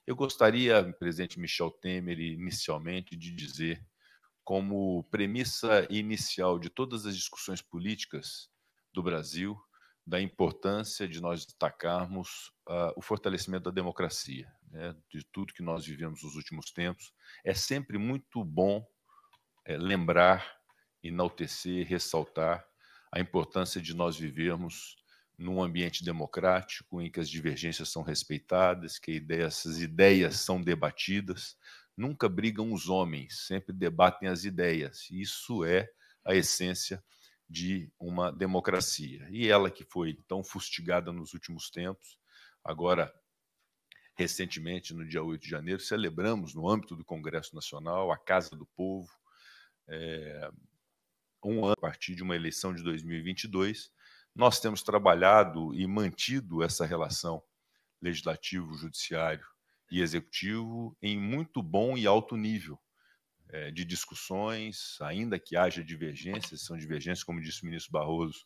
Eu gostaria, presidente Michel Temer, inicialmente, de dizer, como premissa inicial de todas as discussões políticas do Brasil, da importância de nós destacarmos o fortalecimento da democracia, né, de tudo que nós vivemos nos últimos tempos. É sempre muito bom lembrar, enaltecer, ressaltar a importância de nós vivermos num ambiente democrático, em que as divergências são respeitadas, que essas ideias são debatidas. Nunca brigam os homens, sempre debatem as ideias. Isso é a essência de uma democracia. E ela que foi tão fustigada nos últimos tempos, agora, recentemente, no dia 8 de janeiro, celebramos, no âmbito do Congresso Nacional, a Casa do Povo, um ano a partir de uma eleição de 2022, nós temos trabalhado e mantido essa relação legislativo, judiciário e executivo em muito bom e alto nível de discussões, ainda que haja divergências, são divergências, como disse o ministro Barroso,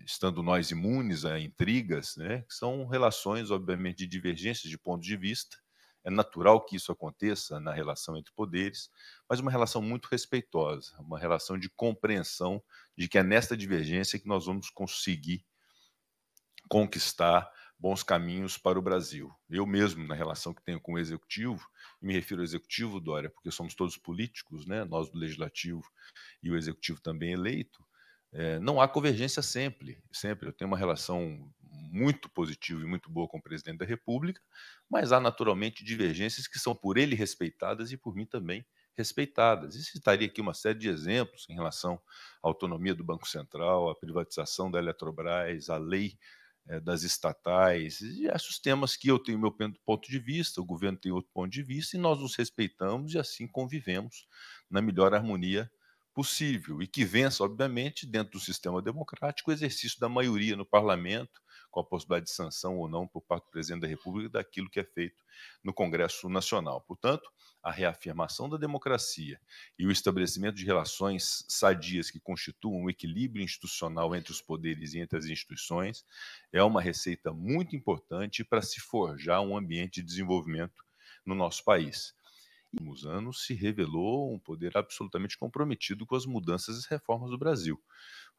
estando nós imunes a intrigas, né, que são relações, obviamente, de divergências de pontos de vista. É natural que isso aconteça na relação entre poderes, mas uma relação muito respeitosa, uma relação de compreensão de que é nesta divergência que nós vamos conseguir conquistar bons caminhos para o Brasil. Eu mesmo, na relação que tenho com o Executivo, e me refiro ao Executivo, Dória, porque somos todos políticos, né, nós do Legislativo e o Executivo também eleito, não há convergência sempre. Eu tenho uma relação muito positiva e muito boa com o presidente da República, mas há naturalmente divergências que são por ele respeitadas e por mim também respeitadas. E citaria aqui uma série de exemplos em relação à autonomia do Banco Central, à privatização da Eletrobras, à lei das estatais, e diversos temas que eu tenho meu ponto de vista, o governo tem outro ponto de vista, e nós nos respeitamos e assim convivemos na melhor harmonia possível, e que vença, obviamente, dentro do sistema democrático, o exercício da maioria no parlamento, com a possibilidade de sanção ou não por parte do presidente da República daquilo que é feito no Congresso Nacional. Portanto, a reafirmação da democracia e o estabelecimento de relações sadias que constituam um equilíbrio institucional entre os poderes e entre as instituições é uma receita muito importante para se forjar um ambiente de desenvolvimento no nosso país. Nos últimos anos se revelou um poder absolutamente comprometido com as mudanças e reformas do Brasil.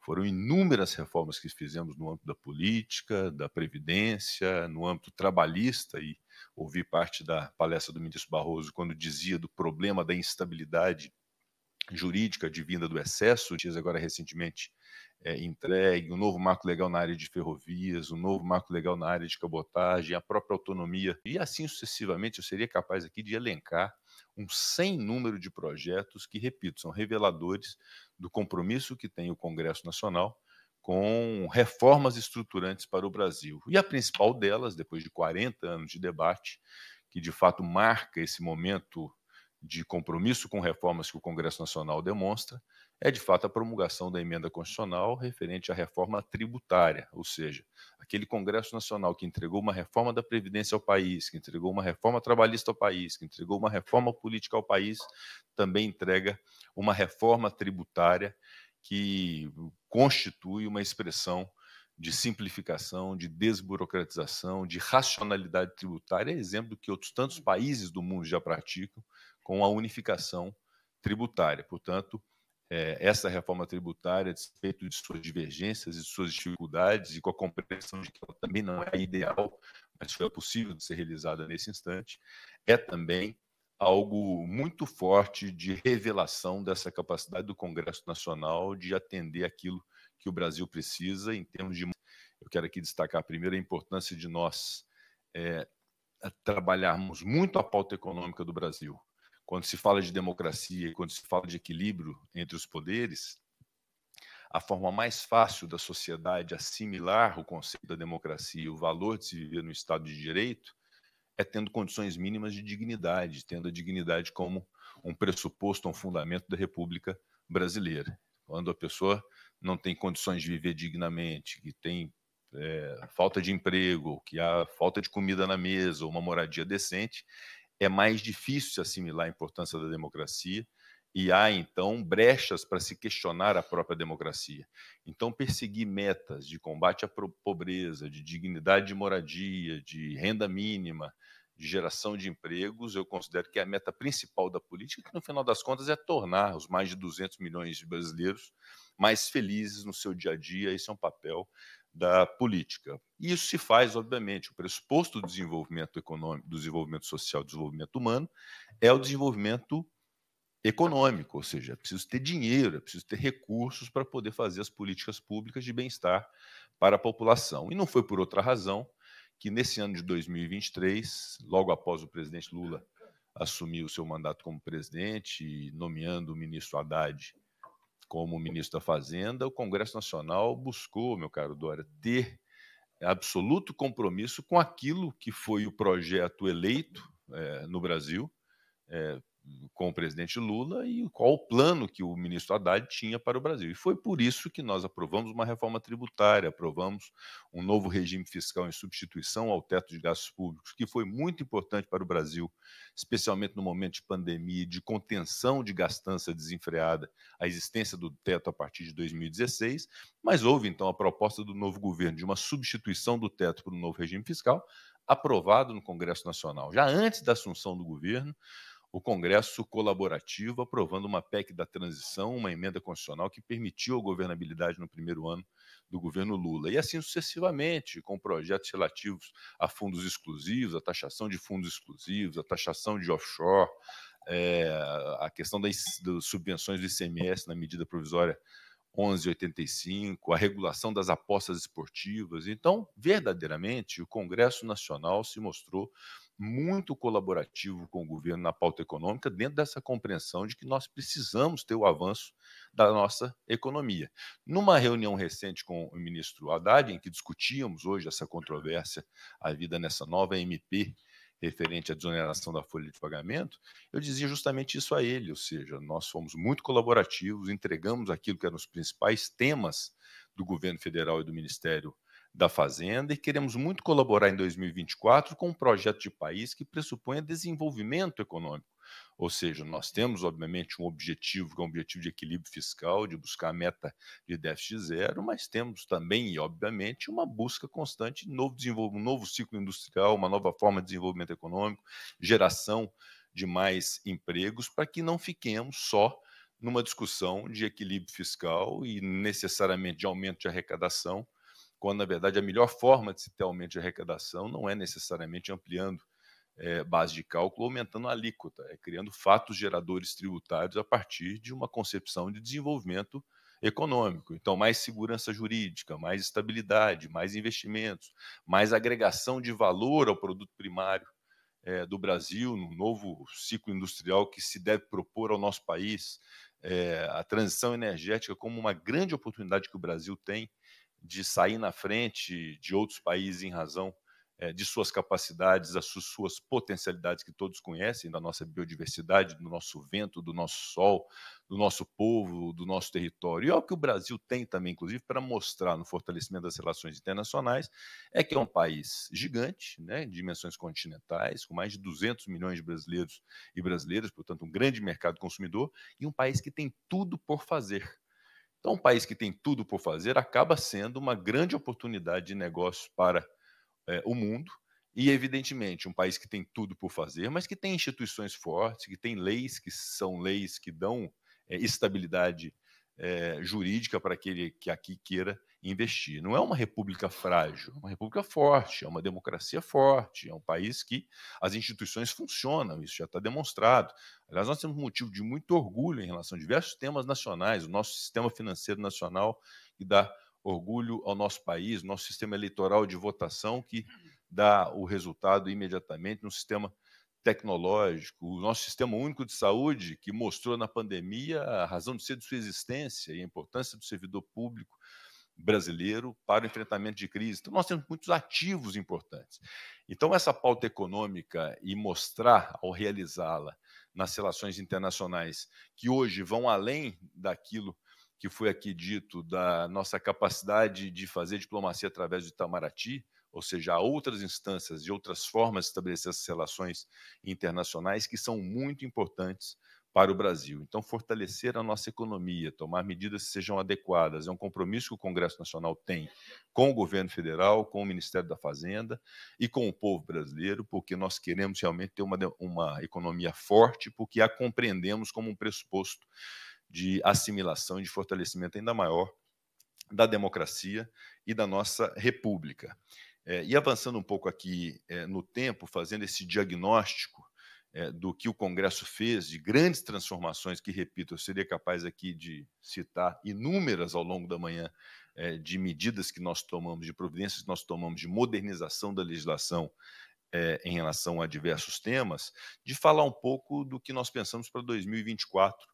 Foram inúmeras reformas que fizemos no âmbito da política, da previdência, no âmbito trabalhista, e ouvi parte da palestra do ministro Barroso quando dizia do problema da instabilidade jurídica advinda do excesso, dias agora recentemente entregue, um novo marco legal na área de ferrovias, um novo marco legal na área de cabotagem, a própria autonomia, e assim sucessivamente. Eu seria capaz aqui de elencar um sem número de projetos que, repito, são reveladores do compromisso que tem o Congresso Nacional com reformas estruturantes para o Brasil. E a principal delas, depois de 40 anos de debate, que de fato marca esse momento de compromisso com reformas que o Congresso Nacional demonstra, é de fato a promulgação da emenda constitucional referente à reforma tributária, ou seja, aquele Congresso Nacional que entregou uma reforma da Previdência ao país, que entregou uma reforma trabalhista ao país, que entregou uma reforma política ao país, também entrega uma reforma tributária que constitui uma expressão de simplificação, de desburocratização, de racionalidade tributária, exemplo do que outros tantos países do mundo já praticam com a unificação tributária. Portanto, essa reforma tributária, a despeito de suas divergências e de suas dificuldades, e com a compreensão de que ela também não é ideal, mas foi possível de ser realizada nesse instante, é também algo muito forte de revelação dessa capacidade do Congresso Nacional de atender aquilo que o Brasil precisa em termos de... Eu quero aqui destacar primeiro a importância de nós trabalharmos muito a pauta econômica do Brasil. Quando se fala de democracia, quando se fala de equilíbrio entre os poderes, a forma mais fácil da sociedade assimilar o conceito da democracia e o valor de se viver no Estado de Direito é tendo condições mínimas de dignidade, tendo a dignidade como um pressuposto, um fundamento da República Brasileira. Quando a pessoa não tem condições de viver dignamente, que tem falta de emprego, que há falta de comida na mesa, ou uma moradia decente, é mais difícil se assimilar a importância da democracia, e há, então, brechas para se questionar a própria democracia. Então, perseguir metas de combate à pobreza, de dignidade de moradia, de renda mínima, de geração de empregos, eu considero que é a meta principal da política, que no final das contas é tornar os mais de 200 milhões de brasileiros mais felizes no seu dia a dia. Esse é um papel da política. E isso se faz, obviamente, o pressuposto do desenvolvimento econômico, do desenvolvimento social, do desenvolvimento humano, é o desenvolvimento econômico, ou seja, é preciso ter dinheiro, é preciso ter recursos para poder fazer as políticas públicas de bem-estar para a população. E não foi por outra razão que nesse ano de 2023, logo após o presidente Lula assumir o seu mandato como presidente e nomeando o ministro Haddad como ministro da Fazenda, o Congresso Nacional buscou, meu caro Dória, ter absoluto compromisso com aquilo que foi o projeto eleito no Brasil, com o presidente Lula, e qual o plano que o ministro Haddad tinha para o Brasil. E foi por isso que nós aprovamos uma reforma tributária, aprovamos um novo regime fiscal em substituição ao teto de gastos públicos, que foi muito importante para o Brasil, especialmente no momento de pandemia e de contenção de gastança desenfreada, a existência do teto a partir de 2016, mas houve então a proposta do novo governo de uma substituição do teto por um novo regime fiscal, aprovado no Congresso Nacional. Já antes da assunção do governo, o Congresso colaborativo aprovando uma PEC da transição, uma emenda constitucional que permitiu a governabilidade no primeiro ano do governo Lula. E assim sucessivamente, com projetos relativos a fundos exclusivos, a taxação de fundos exclusivos, a taxação de offshore, a questão das subvenções do ICMS na medida provisória 1185, a regulação das apostas esportivas. Então, verdadeiramente, o Congresso Nacional se mostrou muito colaborativo com o governo na pauta econômica, dentro dessa compreensão de que nós precisamos ter o avanço da nossa economia. Numa reunião recente com o ministro Haddad, em que discutíamos hoje essa controvérsia havida nessa nova MP referente à desoneração da folha de pagamento, eu dizia justamente isso a ele, ou seja, nós fomos muito colaborativos, entregamos aquilo que eram os principais temas do governo federal e do Ministério da Fazenda, e queremos muito colaborar em 2024 com um projeto de país que pressupõe desenvolvimento econômico. Ou seja, nós temos, obviamente, um objetivo, que é um objetivo de equilíbrio fiscal, de buscar a meta de déficit zero, mas temos também, e obviamente, uma busca constante de um novo ciclo industrial, uma nova forma de desenvolvimento econômico, geração de mais empregos, para que não fiquemos só numa discussão de equilíbrio fiscal e necessariamente de aumento de arrecadação, quando, na verdade, a melhor forma de se ter aumento de arrecadação não é necessariamente ampliando base de cálculo, aumentando a alíquota, criando fatos geradores tributários a partir de uma concepção de desenvolvimento econômico. Então, mais segurança jurídica, mais estabilidade, mais investimentos, mais agregação de valor ao produto primário do Brasil, no novo ciclo industrial que se deve propor ao nosso país, a transição energética como uma grande oportunidade que o Brasil tem de sair na frente de outros países em razão de suas capacidades, das suas potencialidades que todos conhecem, da nossa biodiversidade, do nosso vento, do nosso sol, do nosso povo, do nosso território. E é o que o Brasil tem também, inclusive, para mostrar no fortalecimento das relações internacionais, é que é um país gigante, né, de dimensões continentais, com mais de 200 milhões de brasileiros e brasileiras, portanto, um grande mercado consumidor, e um país que tem tudo por fazer. Então, um país que tem tudo por fazer acaba sendo uma grande oportunidade de negócio para o mundo e, evidentemente, um país que tem tudo por fazer, mas que tem instituições fortes, que tem leis que são leis que dão estabilidade jurídica para aquele que aqui queira investir. Não é uma república frágil, é uma república forte, é uma democracia forte, é um país que as instituições funcionam, isso já está demonstrado. Aliás, nós temos motivo de muito orgulho em relação a diversos temas nacionais, o nosso sistema financeiro nacional, que dá orgulho ao nosso país, nosso sistema eleitoral de votação, que dá o resultado imediatamente, no sistema tecnológico, o nosso sistema único de saúde, que mostrou na pandemia a razão de ser de sua existência e a importância do servidor público brasileiro para o enfrentamento de crise. Então, nós temos muitos ativos importantes. Então, essa pauta econômica e mostrar, ao realizá-la nas relações internacionais, que hoje vão além daquilo que foi aqui dito, da nossa capacidade de fazer diplomacia através do Itamaraty, ou seja, há outras instâncias e outras formas de estabelecer essas relações internacionais que são muito importantes para o Brasil. Então, fortalecer a nossa economia, tomar medidas que sejam adequadas, é um compromisso que o Congresso Nacional tem com o governo federal, com o Ministério da Fazenda e com o povo brasileiro, porque nós queremos realmente ter uma economia forte, porque a compreendemos como um pressuposto de assimilação e de fortalecimento ainda maior da democracia e da nossa república. E avançando um pouco aqui no tempo, fazendo esse diagnóstico do que o Congresso fez, de grandes transformações, que, repito, eu seria capaz aqui de citar inúmeras ao longo da manhã, de medidas que nós tomamos, de providências que nós tomamos, de modernização da legislação em relação a diversos temas, de falar um pouco do que nós pensamos para 2024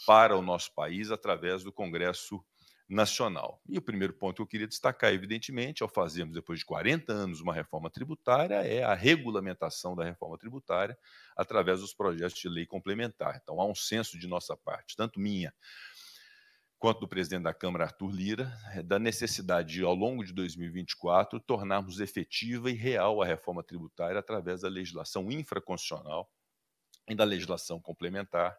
para o nosso país através do Congresso Nacional. E o primeiro ponto que eu queria destacar, evidentemente, ao fazermos depois de 40 anos uma reforma tributária, é a regulamentação da reforma tributária através dos projetos de lei complementar. Então, há um senso de nossa parte, tanto minha quanto do presidente da Câmara, Arthur Lira, da necessidade de, ao longo de 2024, tornarmos efetiva e real a reforma tributária através da legislação infraconstitucional e da legislação complementar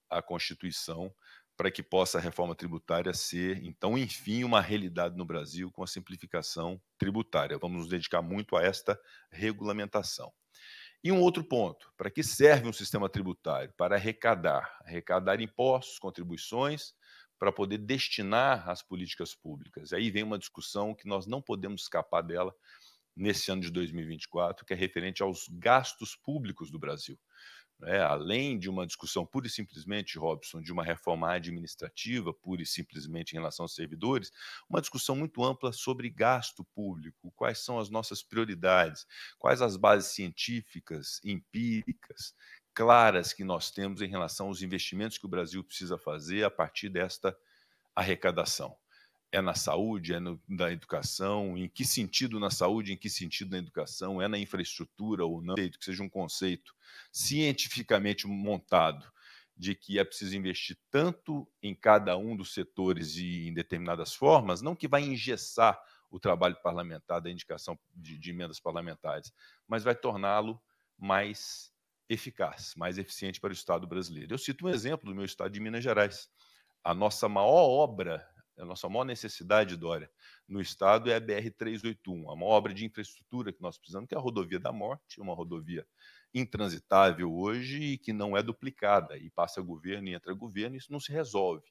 à Constituição, para que possa a reforma tributária ser, então, enfim, uma realidade no Brasil com a simplificação tributária. Vamos nos dedicar muito a esta regulamentação. E um outro ponto, para que serve um sistema tributário? Para arrecadar impostos, contribuições, para poder destinar às políticas públicas. Aí vem uma discussão que nós não podemos escapar dela nesse ano de 2024, que é referente aos gastos públicos do Brasil. Além de uma discussão pura e simplesmente, Robson, de uma reforma administrativa, pura e simplesmente em relação aos servidores, uma discussão muito ampla sobre gasto público, quais são as nossas prioridades, quais as bases científicas, empíricas, claras que nós temos em relação aos investimentos que o Brasil precisa fazer a partir desta arrecadação. É na saúde, na educação, em que sentido na saúde, em que sentido na educação, é na infraestrutura ou não, que seja um conceito cientificamente montado de que é preciso investir tanto em cada um dos setores e em determinadas formas, não que vai engessar o trabalho parlamentar da indicação de emendas parlamentares, mas vai torná-lo mais eficaz, mais eficiente para o Estado brasileiro. Eu cito um exemplo do meu estado de Minas Gerais. A nossa maior obra, a nossa maior necessidade, Dória, no estado é a BR-381, a maior obra de infraestrutura que nós precisamos, que é a Rodovia da Morte, uma rodovia intransitável hoje e que não é duplicada, e passa governo e entra governo, e isso não se resolve.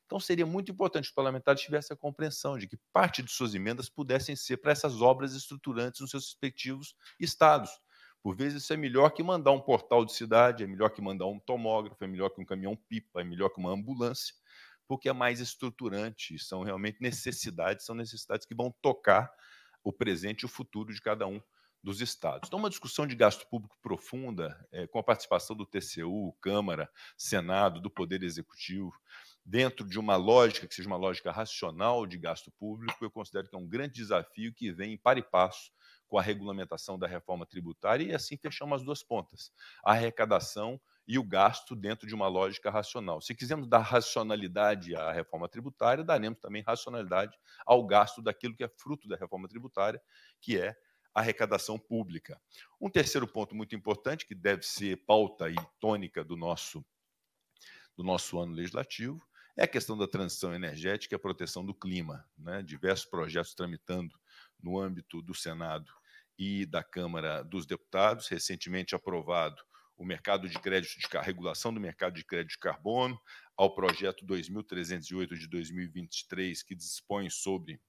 Então seria muito importante que os parlamentares tivessem a compreensão de que parte de suas emendas pudessem ser para essas obras estruturantes nos seus respectivos estados. Por vezes isso é melhor que mandar um portal de cidade, é melhor que mandar um tomógrafo, é melhor que um caminhão-pipa, é melhor que uma ambulância, porque é mais estruturante, são realmente necessidades, são necessidades que vão tocar o presente e o futuro de cada um dos estados. Então, uma discussão de gasto público profunda, com a participação do TCU, Câmara, Senado, do Poder Executivo, dentro de uma lógica que seja uma lógica racional de gasto público, eu considero que é um grande desafio que vem par e passo com a regulamentação da reforma tributária, e assim fechamos as duas pontas, a arrecadação e o gasto dentro de uma lógica racional. Se quisermos dar racionalidade à reforma tributária, daremos também racionalidade ao gasto daquilo que é fruto da reforma tributária, que é a arrecadação pública. Um terceiro ponto muito importante, que deve ser pauta e tônica do nosso ano legislativo, é a questão da transição energética e a proteção do clima. Diversos projetos tramitando no âmbito do Senado e da Câmara dos Deputados, recentemente aprovado o mercado de crédito de regulação do mercado de crédito de carbono, ao projeto 2308 de 2023, que dispõe sobre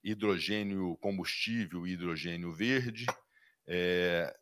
hidrogênio combustível e hidrogênio verde.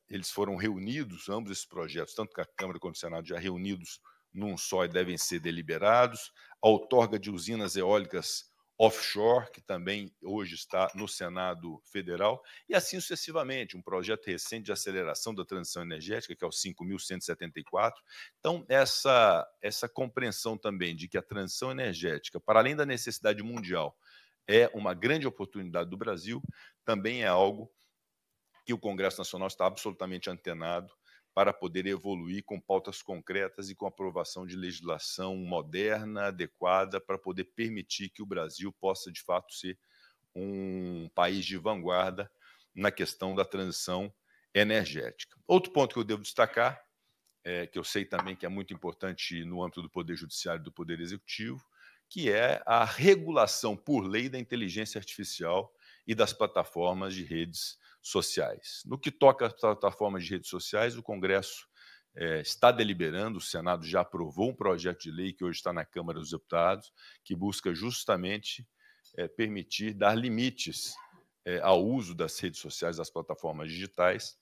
Eles foram reunidos, ambos esses projetos, tanto que a Câmara quanto o Senado já reunidos num só e devem ser deliberados. A outorga de usinas eólicas offshore, que também hoje está no Senado Federal, e assim sucessivamente, um projeto recente de aceleração da transição energética, que é o 5.174. Então, essa compreensão também de que a transição energética, para além da necessidade mundial, é uma grande oportunidade do Brasil, também é algo que o Congresso Nacional está absolutamente antenado para poder evoluir com pautas concretas e com aprovação de legislação moderna, adequada, para poder permitir que o Brasil possa, de fato, ser um país de vanguarda na questão da transição energética. Outro ponto que eu devo destacar que eu sei também que é muito importante no âmbito do Poder Judiciário e do Poder Executivo, que é a regulação por lei da inteligência artificial e das plataformas de redes sociais. No que toca às plataformas de redes sociais, o Congresso está deliberando, o Senado já aprovou um projeto de lei que hoje está na Câmara dos Deputados, que busca justamente permitir dar limites ao uso das redes sociais, das plataformas digitais,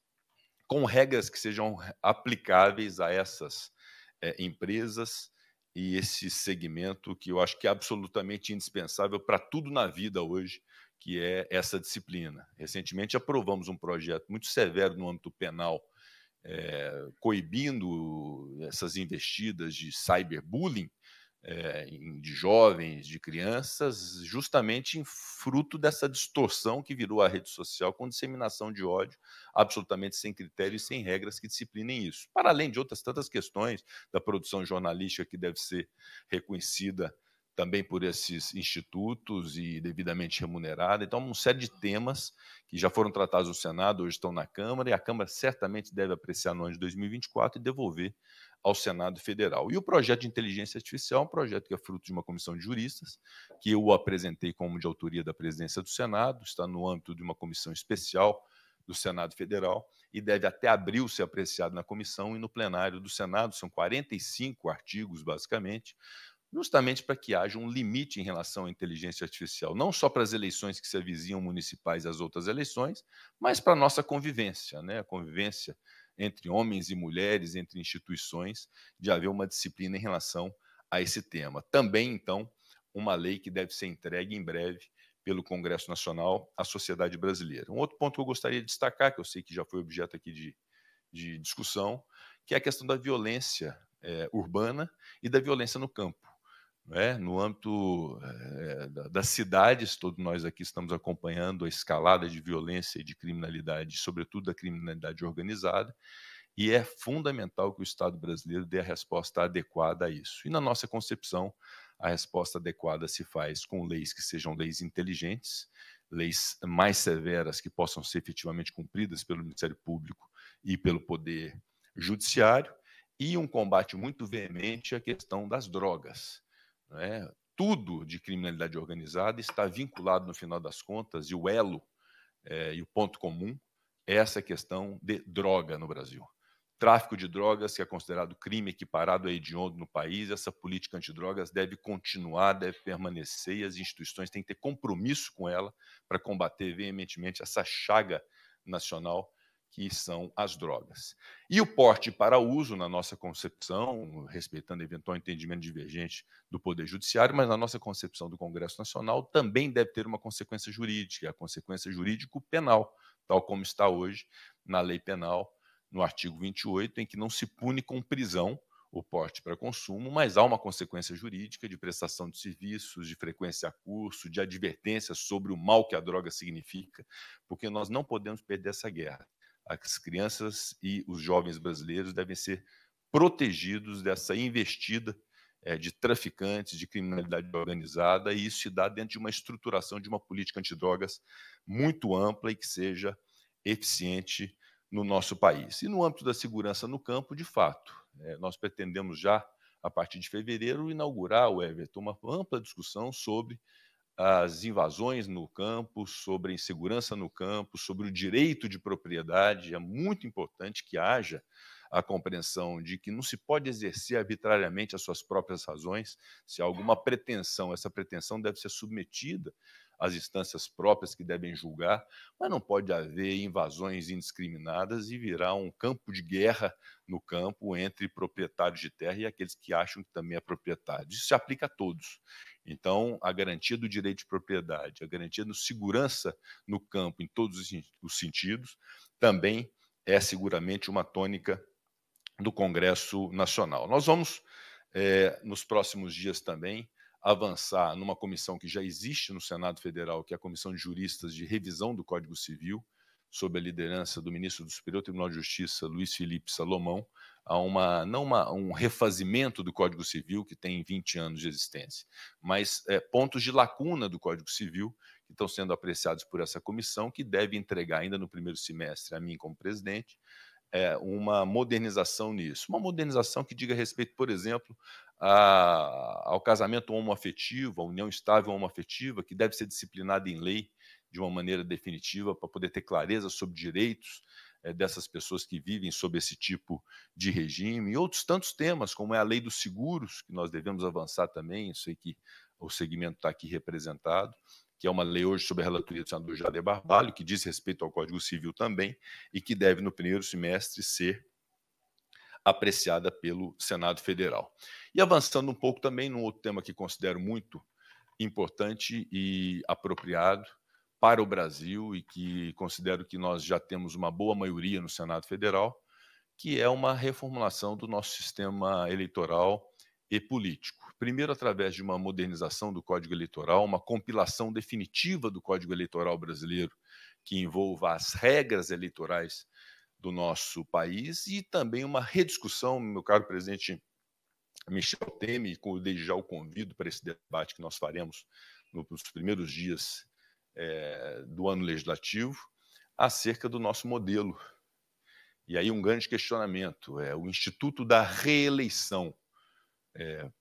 com regras que sejam aplicáveis a essas empresas e esse segmento que eu acho que é absolutamente indispensável para tudo na vida hoje, que é essa disciplina. Recentemente aprovamos um projeto muito severo no âmbito penal, coibindo essas investidas de cyberbullying de jovens, de crianças, justamente em fruto dessa distorção que virou a rede social com disseminação de ódio, absolutamente sem critério e sem regras que disciplinem isso. Para além de outras tantas questões da produção jornalística que deve ser reconhecida também por esses institutos e devidamente remunerada. Então, uma série de temas que já foram tratados no Senado, hoje estão na Câmara, e a Câmara certamente deve apreciar no ano de 2024 e devolver ao Senado Federal. E o projeto de inteligência artificial é um projeto que é fruto de uma comissão de juristas, que eu apresentei como de autoria da presidência do Senado, está no âmbito de uma comissão especial do Senado Federal e deve até abril ser apreciado na comissão e no plenário do Senado. São 45 artigos, basicamente, justamente para que haja um limite em relação à inteligência artificial, não só para as eleições que se avizinham municipais e as outras eleições, mas para a nossa convivência, né? A convivência entre homens e mulheres, entre instituições, de haver uma disciplina em relação a esse tema. Também, então, uma lei que deve ser entregue em breve pelo Congresso Nacional à sociedade brasileira. Um outro ponto que eu gostaria de destacar, que eu sei que já foi objeto aqui de discussão, que é a questão da violência urbana e da violência no campo. No âmbito das cidades, todos nós aqui estamos acompanhando a escalada de violência e de criminalidade, sobretudo da criminalidade organizada, e é fundamental que o Estado brasileiro dê a resposta adequada a isso. E na nossa concepção, a resposta adequada se faz com leis que sejam leis inteligentes, leis mais severas que possam ser efetivamente cumpridas pelo Ministério Público e pelo Poder Judiciário, e um combate muito veemente à questão das drogas. Tudo de criminalidade organizada está vinculado, no final das contas, e o elo e o ponto comum é essa questão de droga no Brasil. Tráfico de drogas, que é considerado crime equiparado a hediondo no país, essa política antidrogas deve continuar, deve permanecer, e as instituições têm que ter compromisso com ela para combater veementemente essa chaga nacional que são as drogas. E o porte para uso, na nossa concepção, respeitando eventual entendimento divergente do Poder Judiciário, mas na nossa concepção do Congresso Nacional, também deve ter uma consequência jurídica, a consequência jurídico-penal, tal como está hoje na lei penal, no artigo 28, em que não se pune com prisão o porte para consumo, mas há uma consequência jurídica de prestação de serviços, de frequência a curso, de advertência sobre o mal que a droga significa, porque nós não podemos perder essa guerra. As crianças e os jovens brasileiros devem ser protegidos dessa investida de traficantes, de criminalidade organizada, e isso se dá dentro de uma estruturação de uma política antidrogas muito ampla e que seja eficiente no nosso país. E no âmbito da segurança no campo, de fato, nós pretendemos já, a partir de fevereiro, inaugurar, Everton, uma ampla discussão sobre as invasões no campo, sobre a insegurança no campo, sobre o direito de propriedade. É muito importante que haja a compreensão de que não se pode exercer arbitrariamente as suas próprias razões. Se há alguma pretensão, essa pretensão deve ser submetida às instâncias próprias que devem julgar, mas não pode haver invasões indiscriminadas e virar um campo de guerra no campo entre proprietários de terra e aqueles que acham que também é proprietário. Isso se aplica a todos. Então, a garantia do direito de propriedade, a garantia de segurança no campo, em todos os sentidos, também é seguramente uma tônica do Congresso Nacional. Nós vamos, nos próximos dias também, avançar numa comissão que já existe no Senado Federal, que é a Comissão de Juristas de Revisão do Código Civil, sob a liderança do ministro do Superior Tribunal de Justiça, Luiz Felipe Salomão, a um refazimento do Código Civil, que tem 20 anos de existência, mas pontos de lacuna do Código Civil que estão sendo apreciados por essa comissão, que deve entregar ainda no primeiro semestre a mim como presidente, uma modernização nisso. Uma modernização que diga respeito, por exemplo, ao casamento homoafetivo, à união estável homoafetiva, que deve ser disciplinada em lei de uma maneira definitiva para poder ter clareza sobre direitos dessas pessoas que vivem sob esse tipo de regime, e outros tantos temas, como é a lei dos seguros, que nós devemos avançar também. Eu sei que o segmento está aqui representado, que é uma lei hoje sob a relatoria do senador Jader Barbalho, que diz respeito ao Código Civil também, e que deve, no primeiro semestre, ser apreciada pelo Senado Federal. E avançando um pouco também num outro tema que considero muito importante e apropriado para o Brasil, e que considero que nós já temos uma boa maioria no Senado Federal, que é uma reformulação do nosso sistema eleitoral e político. Primeiro, através de uma modernização do Código Eleitoral, uma compilação definitiva do Código Eleitoral brasileiro, que envolva as regras eleitorais do nosso país, e também uma rediscussão, meu caro presidente Michel Temer, e desde já o convido para esse debate que nós faremos nos primeiros dias do ano legislativo, acerca do nosso modelo. E aí um grande questionamento é o Instituto da Reeleição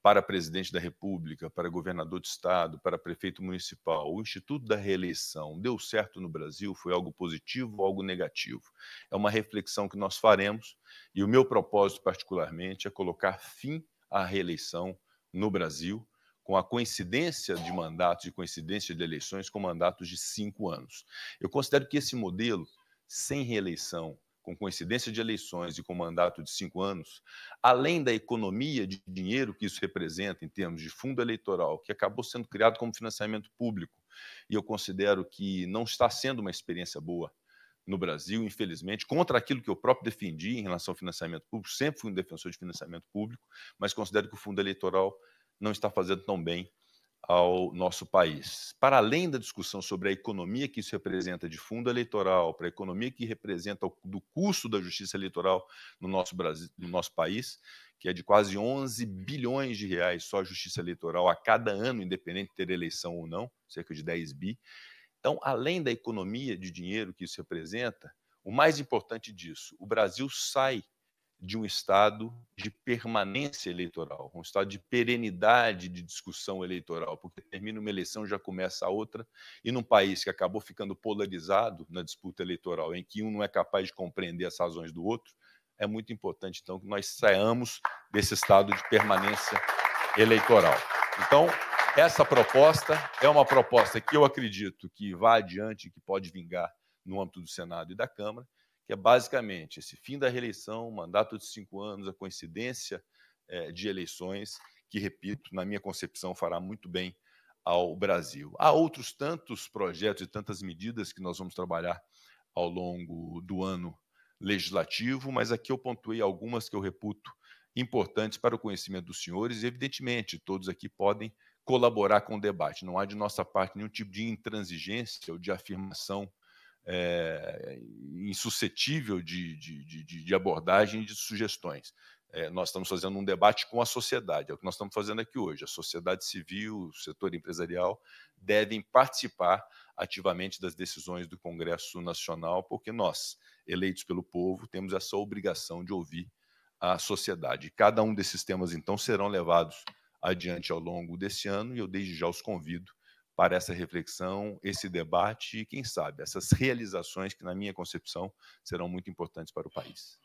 para presidente da República, para governador de estado, para prefeito municipal. O Instituto da Reeleição deu certo no Brasil? Foi algo positivo ou algo negativo? É uma reflexão que nós faremos, e o meu propósito particularmente é colocar fim à reeleição no Brasil, com a coincidência de mandatos e coincidência de eleições com mandatos de 5 anos. Eu considero que esse modelo, sem reeleição, com coincidência de eleições e com mandato de 5 anos, além da economia de dinheiro que isso representa em termos de fundo eleitoral, que acabou sendo criado como financiamento público, e eu considero que não está sendo uma experiência boa no Brasil, infelizmente, contra aquilo que eu próprio defendi em relação ao financiamento público. Sempre fui um defensor de financiamento público, mas considero que o fundo eleitoral não está fazendo tão bem ao nosso país. Para além da discussão sobre a economia que isso representa de fundo eleitoral, para a economia que representa do custo da justiça eleitoral no nosso Brasil, no nosso país, que é de quase 11 bilhões de reais só a justiça eleitoral a cada ano, independente de ter eleição ou não, cerca de 10 bi. Então, além da economia de dinheiro que isso representa, o mais importante disso, o Brasil sai de um estado de permanência eleitoral, um estado de perenidade de discussão eleitoral, porque termina uma eleição, já começa a outra, e num país que acabou ficando polarizado na disputa eleitoral, em que um não é capaz de compreender as razões do outro, é muito importante, então, que nós saiamos desse estado de permanência eleitoral. Então, essa proposta é uma proposta que eu acredito que vai adiante, que pode vingar no âmbito do Senado e da Câmara, que é basicamente esse fim da reeleição, mandato de 5 anos, a coincidência de eleições, que, repito, na minha concepção, fará muito bem ao Brasil. Há outros tantos projetos e tantas medidas que nós vamos trabalhar ao longo do ano legislativo, mas aqui eu pontuei algumas que eu reputo importantes para o conhecimento dos senhores, e, evidentemente, todos aqui podem colaborar com o debate. Não há de nossa parte nenhum tipo de intransigência ou de afirmação insuscetível de abordagem e de sugestões. Nós estamos fazendo um debate com a sociedade, é o que nós estamos fazendo aqui hoje. A sociedade civil, o setor empresarial devem participar ativamente das decisões do Congresso Nacional, porque nós, eleitos pelo povo, temos essa obrigação de ouvir a sociedade. Cada um desses temas, então, serão levados adiante ao longo desse ano, e eu desde já os convido para essa reflexão, esse debate e, quem sabe, essas realizações que, na minha concepção, serão muito importantes para o país.